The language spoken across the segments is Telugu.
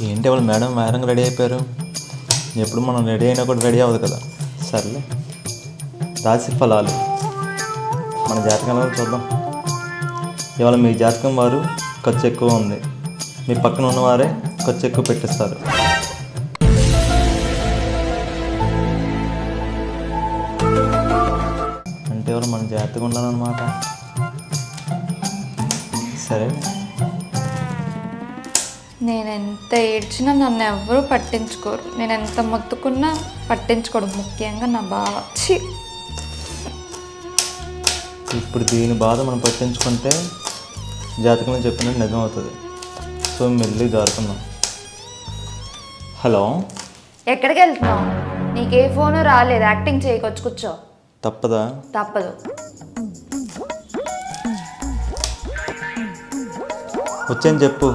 ఏంటి వాళ్ళు మేడం వేరంగా రెడీ అయిపోయారు. ఎప్పుడు మనం రెడీ అయినా కూడా రెడీ అవ్వదు కదా. సర్లే, రాశి ఫలాలు మన జాతకంలో చూద్దాం. ఇవాళ మీ జాతకం వారు ఖర్చు ఎక్కువ ఉంది, మీ పక్కన ఉన్నవారే ఖర్చు ఎక్కువ పెట్టిస్తారు. అంటే వాళ్ళు మన జాతకం ఉండాలన్నమాట. సరే, నేను ఎంత ఏడ్చినా నన్ను ఎవరూ పట్టించుకోరు. నేను ఎంత మొత్తుకున్నా పట్టించుకోడు, ముఖ్యంగా నా బావ. ఇప్పుడు దీని బాధ మనం పట్టించుకుంటే జాతకంలో చెప్పినట్టు నిజం అవుతుంది. సో మెల్లి జారుకుందాం. హలో, ఎక్కడికి వెళ్తున్నావు? నీకే ఫోను రాలేదు, యాక్టింగ్ చేయకొచ్చు, కూర్చో. తప్పదా? తప్పదు. వచ్చేని చెప్పు,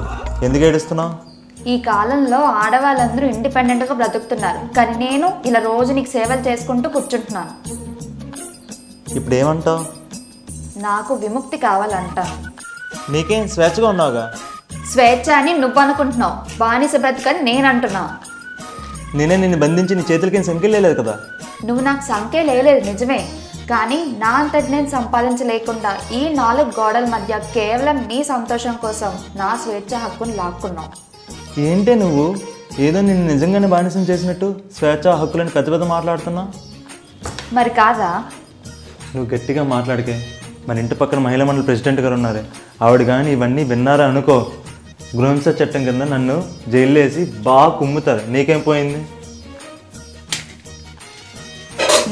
ఎందుకు ఏడుస్తున్నావు? ఈ కాలంలో ఆడవాళ్ళందరూ ఇండిపెండెంట్గా బ్రతుకుతున్నారు, కానీ నేను ఇలా రోజు నీకు సేవలు చేసుకుంటూ కూర్చుంటున్నాను. ఇప్పుడు ఏమంటావు? నాకు విముక్తి కావాలంటాను. నీకేం స్వేచ్ఛగా ఉన్నావుగా. స్వేచ్ఛ అని నువ్వు అనుకుంటున్నావు, బానిస బ్రతుకని నేను అంటున్నా. నేనే నిన్ను బంధించి నీ చేతులకి సంఖ్యలు లేదు కదా. నువ్వు నాకు సంఖ్య లేదు నిజమే, కానీ నా అంతటి నేను సంపాదించలేకుండా ఈ 4 గోడల మధ్య కేవలం నీ సంతోషం కోసం నా స్వేచ్ఛ హక్కును లాక్కున్నావు. ఏంటే నువ్వు ఏదో నిన్ను నిజంగానే బానిసం చేసినట్టు స్వేచ్ఛ హక్కులని పెద్ద పెద్ద మాట్లాడుతున్నావు. మరి కాదా? నువ్వు గట్టిగా మాట్లాడికే. మన ఇంటి పక్కన మహిళా మండలి ప్రెసిడెంట్ గారు ఉన్నారే, ఆవిడ కానీ ఇవన్నీ విన్నారా అనుకో, గృహహింస చట్టం కింద నన్ను జైల్లో వేసి బాగా కుమ్ముతారు. నీకేం పోయింది?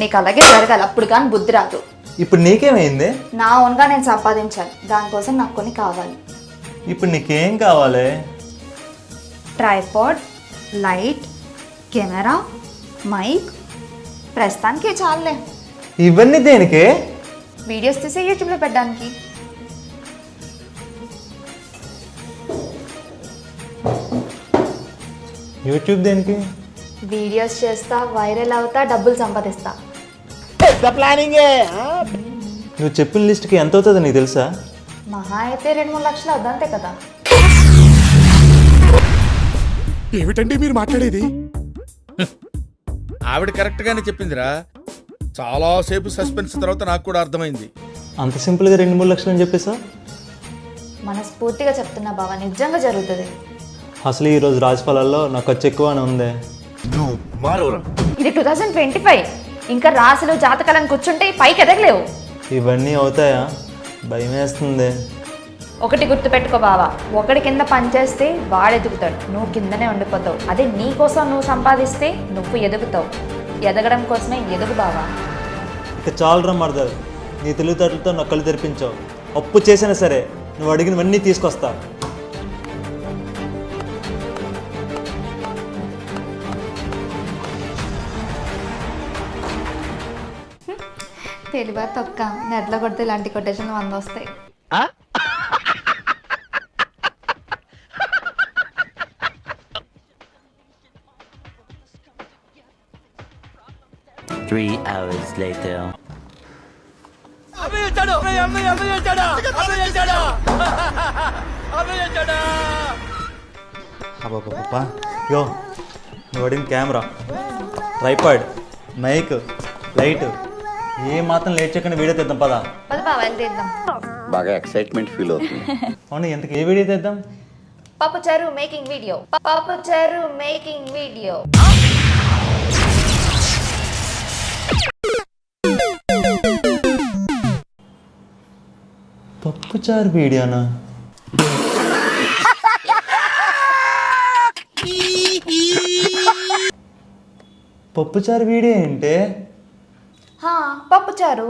నీకు అలాగే జరగాలి, అప్పుడు కానీ బుద్ధి రాదు. ఇప్పుడు నీకేమైంది? నా ఓన్గా నేను సంపాదించాను, దానికోసం నాకు కొన్ని కావాలి. ఇప్పుడు నీకేం కావాలి? ట్రైపాడ్, లైట్, కెమెరా, మైక్, ప్రస్తుతానికి చాలులే. ఇవన్నీ దేనికే? వీడియోస్ తీసి యూట్యూబ్లో పెట్టడానికి. యూట్యూబ్ దేనికి? వీడియోస్ చేస్తా, వైరల్ అవుతా, డబ్బులు సంపాదిస్తా. నువ్వు చెప్పిన లిస్ట్కి ఎంత అవుతుందో నీకు తెలుసా? మహా అయితే 2-3 లక్షలు అవుద్దంతే కదా. ఏమిటండి మీరు మాట్లాడేది? ఆవిడ కరెక్ట్ గానే చెప్పిందిరా. చాలా సేపు సస్పెన్స్ తర్వాత నాకు కూడా అర్థమైంది. అంత సింపుల్గా 2-3 లక్షలు అని చెప్పేసా? మనస్ఫూర్తిగా చెప్తున్నా బావ, నిజంగా జరుగుతుంది. అసలు ఈరోజు రాశి ఫలాల్లో నాకు ఖర్చు ఎక్కువ అని ఉంది. ఇది 2025, ఇంకా రాసులు జాతకాలను కూర్చుంటే పైకి ఎదగలేవు. ఇవన్నీ అవుతాయా? భయం వేస్తుంది. ఒకటి గుర్తుపెట్టుకో బావా, ఒకటి కింద పనిచేస్తే వాడు ఎదుగుతాడు, నువ్వు కిందనే ఉండిపోతావు. అదే నీ కోసం నువ్వు సంపాదిస్తే నువ్వు ఎదుగుతావు. ఎదగడం కోసమే ఎదుగు బావా. ఇక చాలు మరదలు, నీ తెలివితేటలతో నా కళ్ళు తెరిపించావు. అప్పు చేసినా సరే నువ్వు అడిగినవన్నీ తీసుకొస్తా. తెలివా తొక్క, నెట్లో కొడితే ఇలాంటి కొటేషన్లు 100 వస్తాయి. Three hours later. అబ్బా, యో నువ్వు అడిగిన కెమెరా, ట్రైపాడ్, మైక్, లైట్ ఏ మాత్రం లేట్ చేయకుండా వీడియో తెద్దాం. పదా బావా వెళ్తేద్దాం. బాగా ఎక్సైట్మెంట్ ఫీల్ అవుతుంది. అవును, ఎంతకు ఏ వీడియో తెద్దాం? పప్పు చారు మేకింగ్ వీడియో. పప్పు చారు మేకింగ్ వీడియో. పప్పుచారు వీడియోనా? పప్పుచారు వీడియో ఏంటే? పప్పు చారు.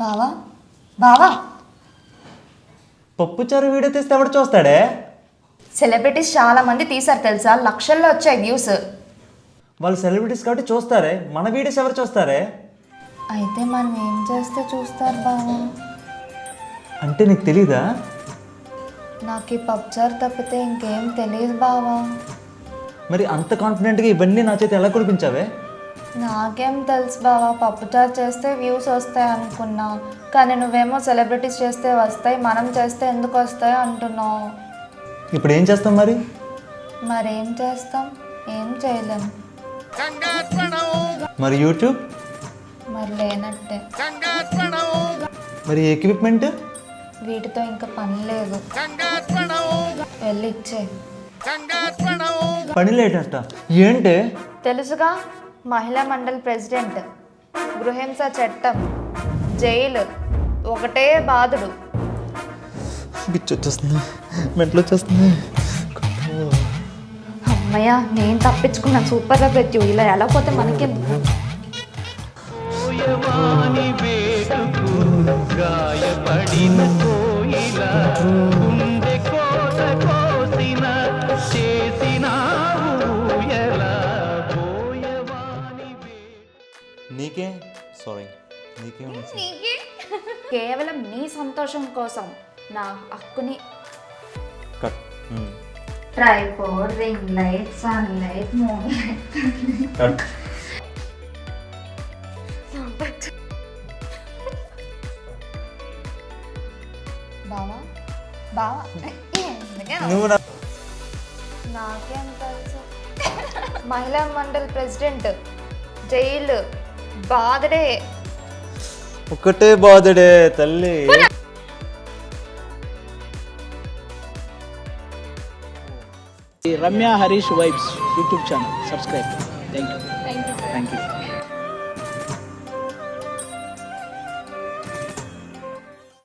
బావా బావా, పప్పుచారు వీడియో తీస్తే ఎవడు చూస్తాడే? సెలబ్రిటీస్ చాలా మంది తీసారు తెలుసా, లక్షల్లో వచ్చాయి వ్యూస్. వాళ్ళు సెలబ్రిటీస్ కాబట్టి చూస్తారే, మన వీడియోస్ ఎవరు చూస్తారే? అయితే మనం ఏం చేస్తే చూస్తారు బావా? అంటే నీకు తెలీదా? నాకు ఈ పప్పుచారు తప్పితే ఇంకేం తెలియదు బావా. మరి అంత కాన్ఫిడెంట్గా ఇవన్నీ నా చేతి ఎలా కురిపించావే? నాకేం తెలుసు బావా, పప్పుచారు చేస్తే వ్యూస్ వస్తాయి అనుకున్నా, కానీ నువ్వేమో సెలబ్రిటీస్ చేస్తే వస్తాయి, మనం చేస్తే ఎందుకు వస్తాయి అంటున్నావు. ఇప్పుడు ఏం చేస్తాం మరి? మరేం చేస్తాం? ఏం చేయలేం. మరి యూట్యూబ్? మరి లేనట్టే. మరి ఎక్విప్మెంట్? వీటితో ఇంకా పని లేదు. వెళ్ళి ఇచ్చే. పని లేటంట ఏంటి? తెలుసుగా, మహిళా మండలి ప్రెసిడెంట్, గృహింస చట్టం, జైలు, ఒకటే బాధుడు. పిచ్చి వచ్చేస్తుంది, మెంటలు వచ్చేస్తుంది. అమ్మయ్య, నేను తప్పించుకున్నాను. సూపర్గా ప్రతి ఇలా ఎలా పోతే మనకేం. నీకే సారీ, నీకే కేవలం నీ సంతోషం కోసం నా హక్కుని cut. Tripod, ring light, sun light, moon light. Cut. బావా బావా నువ్వు నాకేం తెలుసు. మహిళా మండలి ప్రెసిడెంట్, జైలు, బాధడే. ఒకటే బాధడే తల్లి. Ramya Harish Vibes YouTube channel. Subscribe. Thank you.